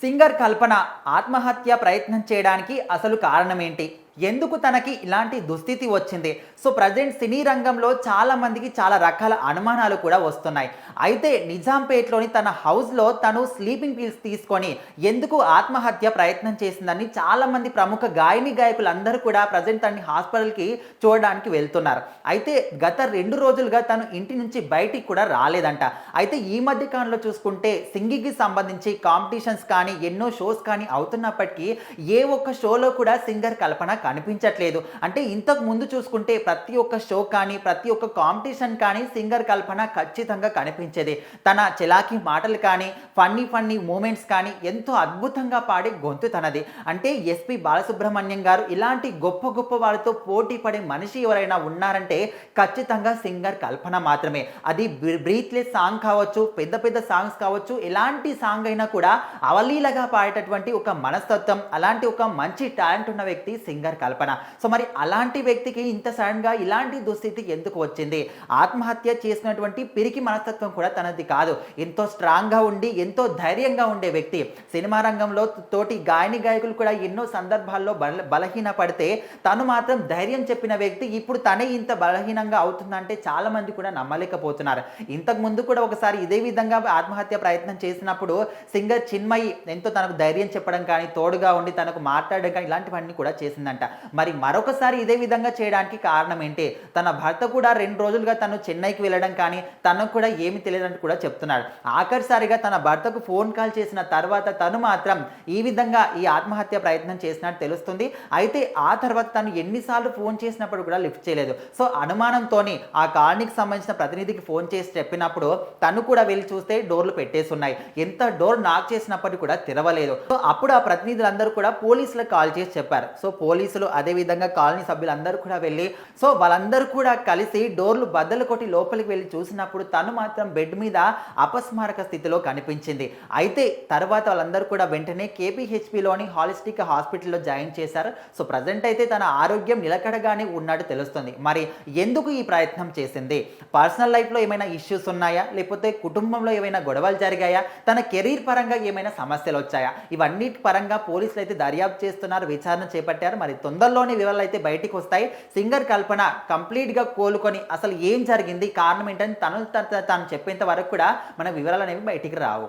Singer కల్పన ఆత్మహత్య ప్రయత్నం చేయడానికి అసలు కారణం ఏంటి? ఎందుకు తనకి ఇలాంటి దుస్థితి వచ్చింది? సో ప్రజెంట్ సినీ రంగంలో చాలా మందికి చాలా రకాల అనుమానాలు కూడా వస్తున్నాయి. అయితే నిజాంపేట్‌లోని తన హౌస్‌లో తను స్లీపింగ్ పిల్స్ తీసుకొని ఎందుకు ఆత్మహత్య ప్రయత్నం చేసిందని చాలా మంది ప్రముఖ గాయని, గాయకులందరూ కూడా ప్రజెంట్ తనని హాస్పిటల్‌కి చూడడానికి వెళ్తున్నారు. అయితే గత 2 రోజులుగా తను ఇంటి నుంచి బయటికి కూడా రాలేదంట. అయితే ఈ మధ్య కాలంలో చూసుకుంటే సింగింగ్‌కి సంబంధించి కాంపిటీషన్స్ కానీ, ఎన్నో షోస్ కానీ అవుతున్నప్పటికీ ఏ ఒక్క షోలో కూడా సింగర్ కల్పన కనిపించట్లేదు. అంటే ఇంతకు ముందు చూసుకుంటే ప్రతి ఒక్క షో కానీ, ప్రతి ఒక్క కాంపిటీషన్ కానీ సింగర్ కల్పన ఖచ్చితంగా కనిపించేది. తన చలాకీ మాటలు కానీ, ఫన్నీ మూమెంట్స్ కానీ ఎంతో అద్భుతంగా పాడే గొంతు తనది. అంటే ఎస్పి బాలసుబ్రహ్మణ్యం గారు ఇలాంటి గొప్ప వాళ్ళతో పోటీ పడే మనిషి ఎవరైనా ఉన్నారంటే ఖచ్చితంగా సింగర్ కల్పన మాత్రమే. అది బ్రీత్లెస్ సాంగ్ కావచ్చు, పెద్ద సాంగ్స్ కావచ్చు, ఎలాంటి సాంగ్ అయినా కూడా అవలీలగా పాడేటటువంటి ఒక మనస్తత్వం, అలాంటి ఒక మంచి టాలెంట్ ఉన్న వ్యక్తి సింగర్ కల్పన. సో మరి అలాంటి వ్యక్తికి ఇంత సడన్‌గా ఇలాంటి దుస్థితి ఎందుకు వచ్చింది? ఆత్మహత్య చేసుకున్నటువంటి పిరికి మనస్తత్వం కూడా తనది కాదు. ఎంతో స్ట్రాంగ్‌గా ఉండి, ఎంతో ధైర్యంగా ఉండే వ్యక్తి. సినిమా రంగంలో తోటి గాయని, గాయకులు కూడా ఎన్నో సందర్భాల్లో బలహీన పడితే తను మాత్రం ధైర్యం చెప్పిన వ్యక్తి ఇప్పుడు తనే ఇంత బలహీనంగా అవుతుందంటే చాలా మంది కూడా నమ్మలేకపోతున్నారు. ఇంతకు ముందు కూడా ఒకసారి ఇదే విధంగా ఆత్మహత్య ప్రయత్నం చేసినప్పుడు సింగర్ చిన్మయి ఎంతో తనకు ధైర్యం చెప్పడం కానీ, తోడుగా ఉండి తనకు మాట్లాడడం కానీ ఇలాంటివన్నీ కూడా చేసిందంట. మరి మరొకసారి ఇదే విధంగా చేయడానికి కారణం ఏంటి? తన భర్త కూడా 2 రోజులుగా తను చెన్నైకి వెళ్ళడం కానీ తనకు కూడా ఏమి తెలియదని కూడా చెప్తున్నాడు. ఆఖరిసారిగా తన భర్తకు ఫోన్ కాల్ చేసిన తర్వాత తను మాత్రం ఈ విధంగా ఈ ఆత్మహత్య ప్రయత్నం చేసినట్టు తెలుస్తుంది. అయితే ఆ తర్వాత తను ఎన్నిసార్లు ఫోన్ చేసినప్పుడు కూడా లిఫ్ట్ చేయలేదు. సో అనుమానంతోని ఆ కాలనీకి సంబంధించిన ప్రతినిధికి ఫోన్ చేసి చెప్పినప్పుడు తను కూడా వెళ్ళి చూస్తే డోర్లు పెట్టేసి ఉన్నాయి. ఎంత డోర్ నాక్ చేసినప్పటికీ కూడా తెరవలేదు. సో అప్పుడు ఆ ప్రతినిధులందరూ కూడా పోలీసులకు కాల్ చేసి చెప్పారు. సో పోలీసులు అదే విధంగా కాలనీ సభ్యులందరూ కూడా వెళ్ళి సో వాళ్ళందరూ కూడా కలిసి డోర్లు బద్దలు కొట్టి లోపలికి వెళ్ళి చూసినప్పుడు తను మాత్రం బెడ్ మీద అపస్మారక స్థితిలో కనిపించింది. అయితే తర్వాత వాళ్ళందరూ కూడా వెంటనే కేపీహెచ్పిలోని హాలిస్టిక్ హాస్పిటల్లో జాయిన్ చేశారు. సో ప్రజెంట్ అయితే తన ఆరోగ్యం నిలకడగానే ఉన్నట్టు తెలుస్తుంది. మరి ఎందుకు ఈ ప్రయత్నం చేసింది? పర్సనల్ లైఫ్లో ఏమైనా ఇష్యూస్ ఉన్నాయా, లేకపోతే కుటుంబంలో ఏమైనా గొడవలు జరిగాయా, తన కెరీర్ పరంగా ఏమైనా సమస్యలు వచ్చాయా? ఇవన్నిటి పరంగా పోలీసులు అయితే దర్యాప్తు చేస్తున్నారు, విచారణ చేపట్టారు. మరి తొందరలోనే వివరాలు అయితే బయటికి వస్తాయి. సింగర్ కల్పన కంప్లీట్‌గా కోలుకొని అసలు ఏం జరిగింది, కారణం ఏంటని తను చెప్పేంత వరకు కూడా మన వివరాలు అనేవి బయటికి రావు.